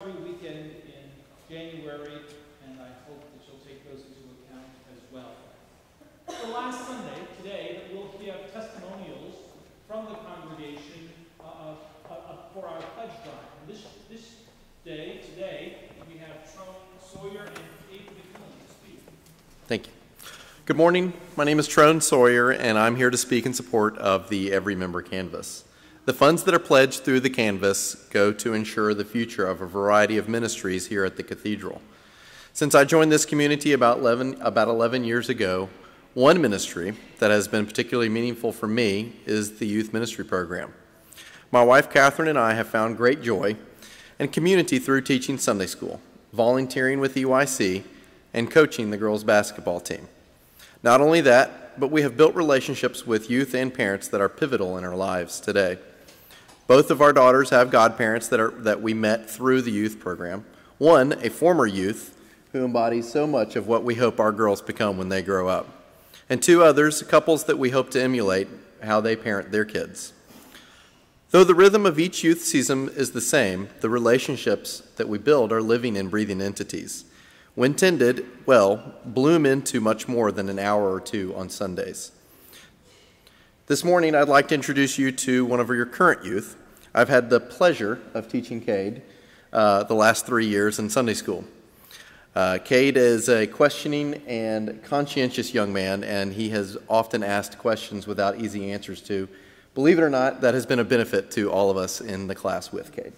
every weekend in January, and I hope that you'll take those into account as well. The last Sunday, today, that we'll have testimonials from the congregation for our pledge drive. And this day, today, we have Trone Sawyer and Kate McMillan to speak. Thank you. Good morning. My name is Trone Sawyer, and I'm here to speak in support of the Every Member Canvas. The funds that are pledged through the Canvas go to ensure the future of a variety of ministries here at the Cathedral. Since I joined this community about 11 years ago, one ministry that has been particularly meaningful for me is the youth ministry program. My wife Catherine and I have found great joy and community through teaching Sunday school, volunteering with EYC, and coaching the girls' basketball team. Not only that, but we have built relationships with youth and parents that are pivotal in our lives today. Both of our daughters have godparents that we met through the youth program. One, a former youth, who embodies so much of what we hope our girls become when they grow up. And two others, couples that we hope to emulate how they parent their kids. Though the rhythm of each youth season is the same, the relationships that we build are living and breathing entities. When tended well, bloom into much more than an hour or two on Sundays. This morning, I'd like to introduce you to one of your current youth. I've had the pleasure of teaching Cade the last 3 years in Sunday school. Cade is a questioning and conscientious young man, and he has often asked questions without easy answers to. Believe it or not, that has been a benefit to all of us in the class with Cade.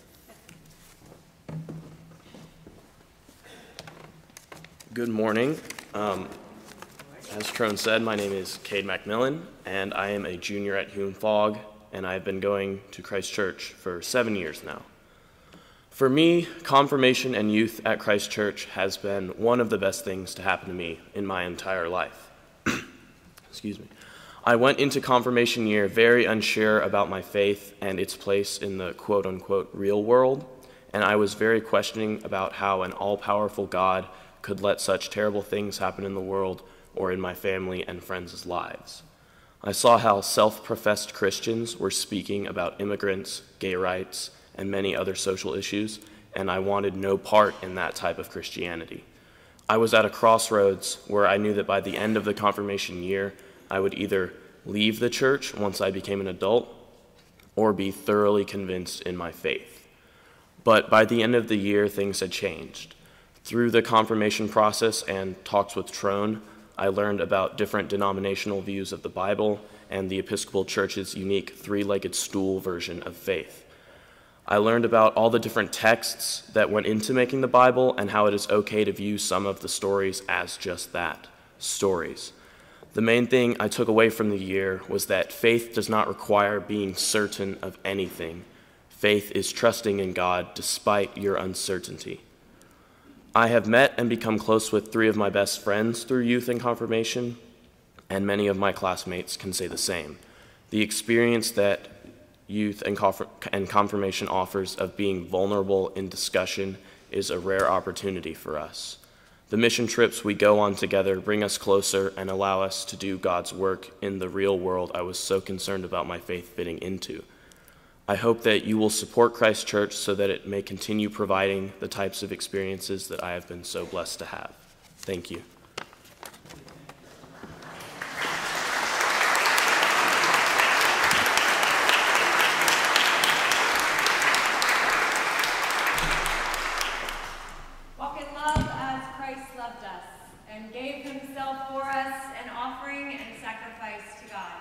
Good morning. As Trone said, my name is Cade McMillan, and I am a junior at Hume Fogg, and I've been going to Christ Church for 7 years now. For me, confirmation and youth at Christ Church has been one of the best things to happen to me in my entire life. Excuse me. I went into confirmation year very unsure about my faith and its place in the quote-unquote real world, and I was very questioning about how an all-powerful God could let such terrible things happen in the world or in my family and friends' lives. I saw how self-professed Christians were speaking about immigrants, gay rights, and many other social issues, and I wanted no part in that type of Christianity. I was at a crossroads where I knew that by the end of the confirmation year, I would either leave the church once I became an adult or be thoroughly convinced in my faith. But by the end of the year, things had changed. Through the confirmation process and talks with Trone, I learned about different denominational views of the Bible and the Episcopal Church's unique three-legged stool version of faith. I learned about all the different texts that went into making the Bible and how it is okay to view some of the stories as just that, stories. The main thing I took away from the year was that faith does not require being certain of anything. Faith is trusting in God despite your uncertainty. I have met and become close with 3 of my best friends through youth and confirmation, and many of my classmates can say the same. The experience that youth and confirmation offers of being vulnerable in discussion is a rare opportunity for us. The mission trips we go on together bring us closer and allow us to do God's work in the real world I was so concerned about my faith fitting into. I hope that you will support Christ Church so that it may continue providing the types of experiences that I have been so blessed to have. Thank you. Walk in love as Christ loved us and gave himself for us, an offering and sacrifice to God.